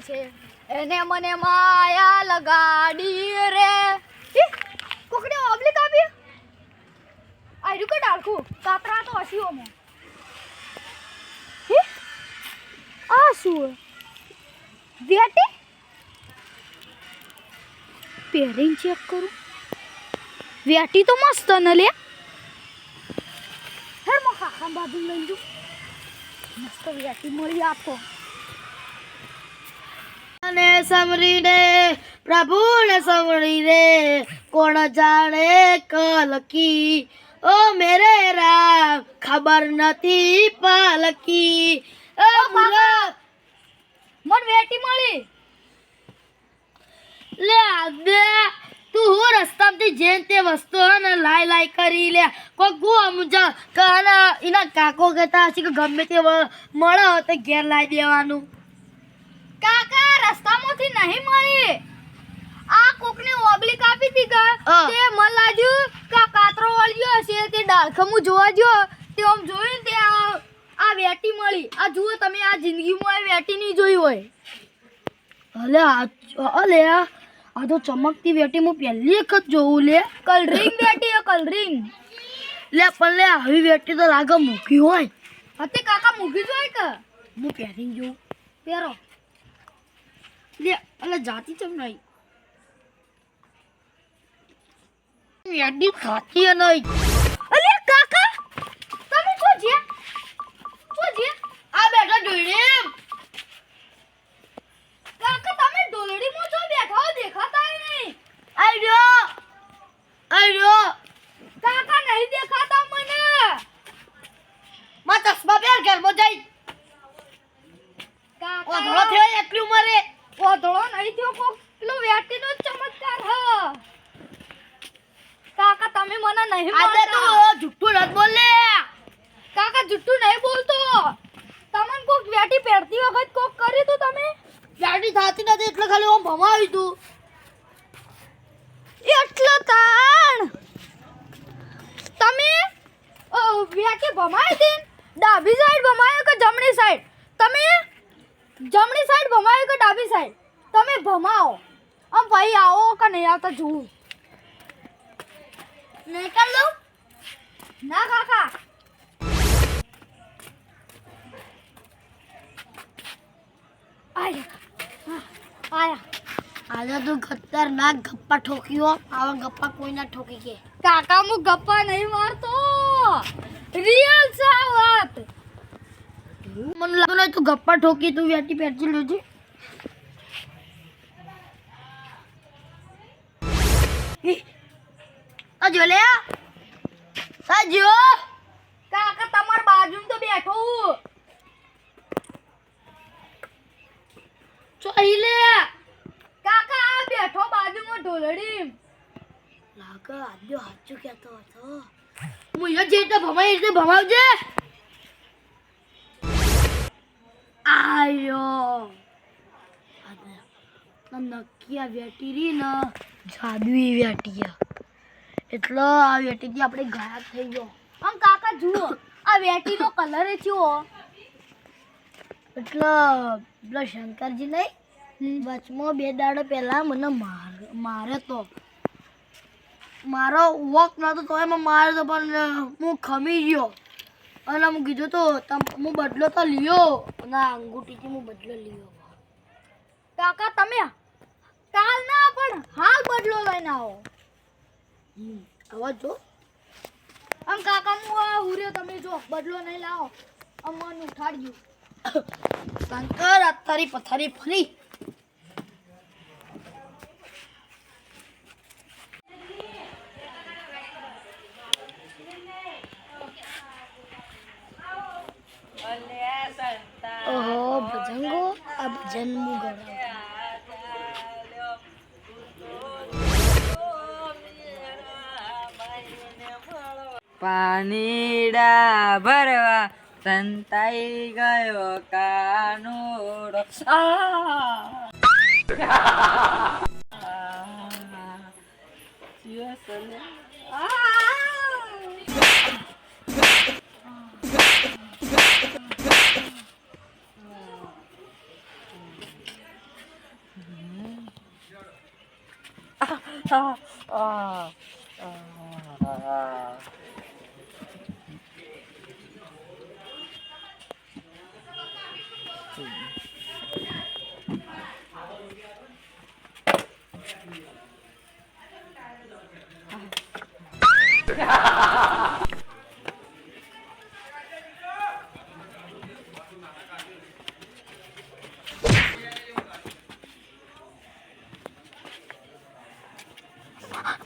છે એને મને માયા લગાડી રે કોકડે ઓબલી કાપી આયુ કે ડાળખું કાતરા તો હસીઓ મો આ શું વેટી પેરિંગ ચેક કરું વેટી તો મસ્ત ન લે હેર મો ખાખા બાજુ લઈ જુ મસ્ત વેટી મળી આપો અને સમરી રે પ્રભુને સમરી રે કોણ જાણે કલકી ઓ મેરે રામ ખબર નથી પાલકી ઓ મુલા મન વેટી મળી લે આદે તું હું રસ્તામાંથી જેન તે વસ્તુ ને લાઈ કરી લે કોઈ ગો મુજા કાના એના કાકો કહેતા હશે કે ગમે તે મળે તો ઘેર લાવી દેવાનું કાકા રસ્તામાંથી નહીં મળી આ કોકને ઓબલી કાપી હતી કે તે મન લાગ્યું કે કાતરો વળ્યો હશે તે ડાળખમું જોવા જો તે આમ જોયું તે આ વેટી મળી આ જુઓ તમે આ જિંદગીમાં આ વેટી નહીં જોઈ હોય અલે આ તો ચમકતી વેટી હું પહેલી વખત જોઉં લે કલરિંગ વેટી કલરિંગ લે પણ લે આવી વેટી તો લાગે મૂકી હોય હતે કાકા મૂકી જોય કે હું પહેરીને જોઉં પહેરો લે અલે જાતી ચમ નહીં વેટી ખાતી નહીં અલે કાકા તમે શું છે આ બેઠા જોઈને કાકા તમે ડોલડીમાં જો બેઠા હો દેખાતા નહીં આઈ રહ્યો કાકા નહીં દેખાતા મને માં ચશ્મા પહેર ઘરમાં જઈ કાકા ઓધળો થયો એટલી ઉંમરે ઓધળો નહીં થયો કોક પેલો વેટીનો ચમત્કાર હ કાકા તમે મને નહીં આજે માનતા તું જુઠ્ઠું ન બોલ લે કાકા જુઠ્ઠું નહીં બોલતો તમને કોક વેટી પહેરતી વખત કોક કર્યું તું તમે વેટી થાતી નથી એટલે ખાલી ઓમ ભમાવી તું એટલો તાણ તમે વેટી ભમાઈ હતી ડાબી સાઈડ ભમાયો કે જમણી સાઈડ તમે જમણી સાઈડ ભમાયો કે ડાબી સાઈડ તમે ભમાવો આમ ભાઈ આવો કે નહીં આવતા જોઉં નહીં કર લઉં ના કાકા આયા આજે તું ખતરનાક ગપ્પા ઠોક્યો આવા ગપ્પા કોઈ ના ઠોકી કે કાકા હું ગપ્પા નહીં મારતો રિયલ છે આ વાત મને લાગતું નહીં તું ગપ્પા ઠોકી તું વેટી પહેરજી લેજે અજો લે સાજો કાકા તમાર બાજુમાં તો બેઠો હું ચોઈ લે કાકા આ બેઠો બાજુમાં ઢોલડી લાગે આદ્યો હાચું કહેતો હતો હું જે રીતે ભમાઈ રીતે ભમાવજે આયો નક્કી આ વેટી રી ને જાદુઈ વેટી એટલે આ વેટીથી આપણે ગાયબ થઈ ગયો આમ કાકા જુઓ આ વેટીનો કલર એ ચેવો એટલે પેલો શંકરજી નહીં વચમાં 2 દાડો પહેલા મને મારે તો મારો વોક નતો તો એમાં મારે તો પણ હું ખમી ગયો અને હું કીધું તો હું બદલો તો લ્યો ના અંગૂઠીથી હું બદલો લ્યો કાકા તમે કાલ ના પણ હાલ બદલો લઈને આવો આવા જો આમ કાકા હું આ હુર્યો તમે જો બદલો નહીં લાવો અમન ઉઠાડ્યું શંકર અત્યારી પથારી ફરી ઓહો ભજંગો આ ભજન મુ ગણાવ પાણીડા ભરવા સંતાઈ ગયો કાનુડો આ, આ, આ.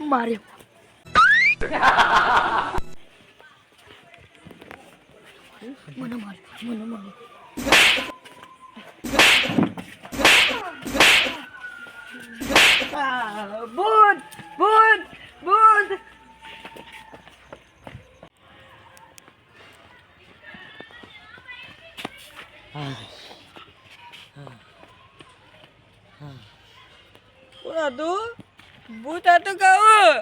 માર્યો. મને માર્યો, મને માર્યો. ભૂત ભૂત ભૂત કોણ હતું ભૂત હતું કહું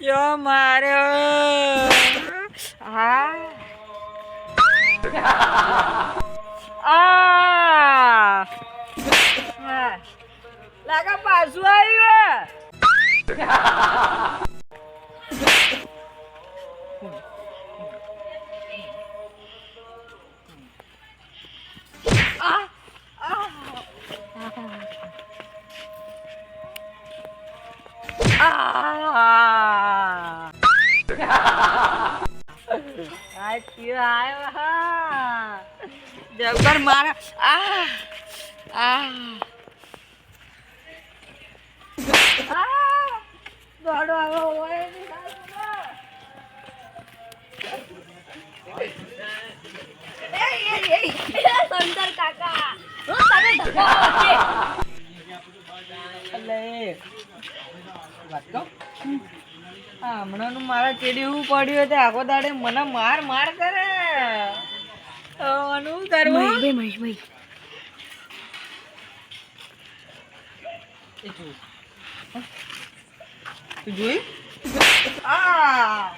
યો માર્યો હા આ લાગા પાછું આવ્યું જબર મારા દોડો આવો હોય સુંદર કાકા હું તમે ધક્કો છે હમણાં મારા ચેડી એવું પડ્યું તે આખો દાડે મને માર માર કરે શું કરવું મહેશભાઈ તું જોઈ આ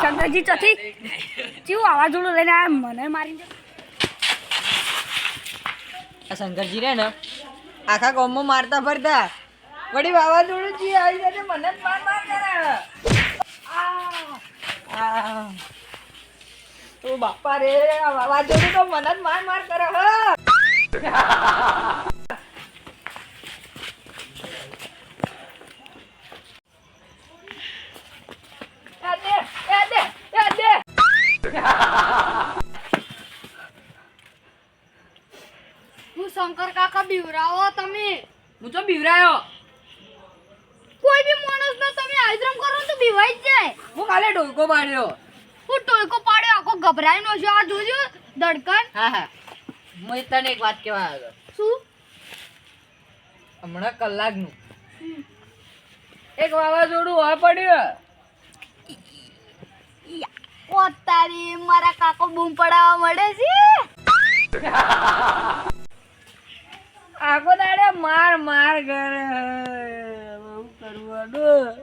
શંકરજી ચોથી કેવું વાવાઝોડું લઈને આવ્યા મને મારી આ શંકરજી રે ને આખા ગામમાં મારતા ફરતા વળી વાવાઝોડું જી આવી જાય મને જ માર માર કરે ઓ બાપા રે આ વાવાઝોડું તો મને જ માર માર કરે હ હું શંકર કાકા બીવરાવો તમે હું તો બીવરાયો કોઈ બી માણસને તમે આશ્રમ કરો તો બીવાઈ જ જાય હું કાલે ડોલકો માર્યો હું ટોયકો પાડ્યો આખો ગભરાઈ નો છે આ જોજો ધડકન હા હા હું તને એક વાત કહેવા આવ્યો શું હમણાં કલાકનું એક વાવાઝોડું હોય પડ્યું ઓ તારી મારા કાકો બૂમ પડાવવા મળે છે આખો દાડે માર માર કરે બહુ કરવાનું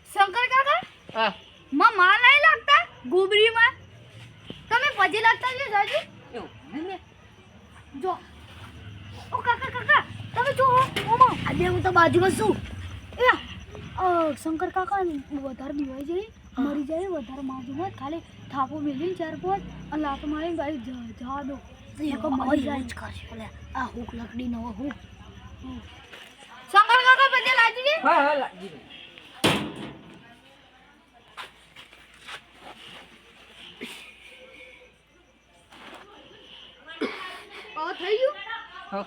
શંકર કાકા હા માં માર નહીં લાગતા ગુબરીમાં તમે પછી લાગતા છો જાજુ જો ઓ કાકા કાકા તમે જો ઓમો આજે હું તો બાજુમાં છું એ શંકર કાકા વધારે બીવાઈ જાય મરી જાય વધારે બાજુમાં ખાલી થાપો મેલીને ચાર પાંચ અને લાતો મારીને ગાડી જવા દો મરી જાય જ કરશે એટલે આ હુક લકડી નો હુક શંકર કાકા પછી લાગી ગઈ હા હા લાગી ગઈ. થઈ ગયું હા.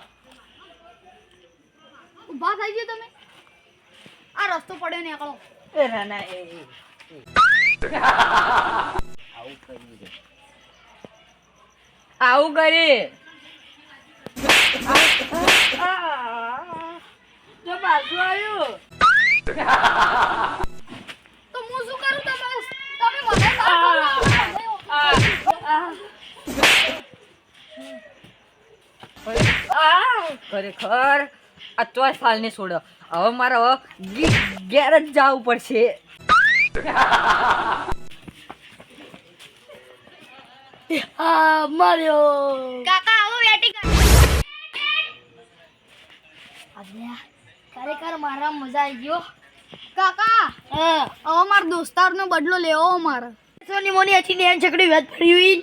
ઊભા થઈ ગયો તમે આ રસ્તો પડ્યો ને એકલો એ ના ના આવું કરી જો પાછું આવ્યું તો હું શું કરું તમે મને સાથ કરો. ખરેખર આ ચોય ફાલ ને છોડો. હવે મારે ઘેર જ જવું પડશે. માર્યો કાકા આવો બેટી ખરેખર મારા મજા આવી ગયો. કાકા હવે માર દોસ્તારનો બદલો લેવો મારે. સોની મોની હતી ને એમ છકડી વેત ફર્યું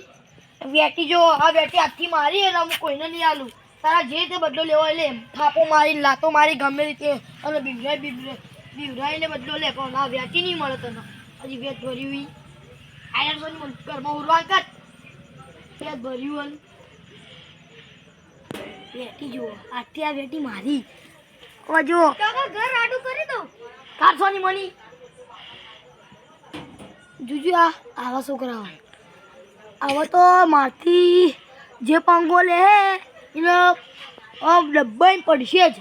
વેટી જો આ વેટી હાથથી મારી એટલે હું કોઈને નહીં આલું. તારા જે તે બદલો લેવો એટલે થાપો મારી લાતો મારી ગમે રીતે અને બીવરાઈને બદલો લે પણ આ વેટી નહીં મળે તને. હજી વેત ભર્યું આયર સોની મોની ઘરમાં ઉરવા કર વેત ભર્યું વેટી જુઓ આથી આ વેટી મારી. હવે જુઓ કાકા ઘર આડું કરી દો. કારસોની મની જુજુ આવા છોકરા હવે તો મારથી જે પાંગો લે એને ડબ્બાઈ પડશે જ.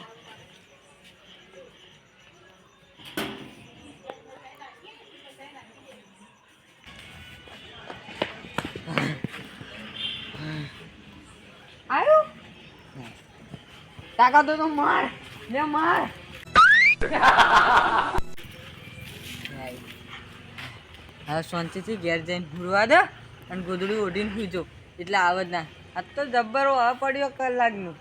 આવ્યો તાકાતો તો માર લે માર. હવે શાંતિથી ઘેર જઈને હુરવા દે અને ગોદડું ઓઢીને સુઈ જાઉં એટલે આવે જ ના. આ તો જબ્બર પડ્યો કલાકનું.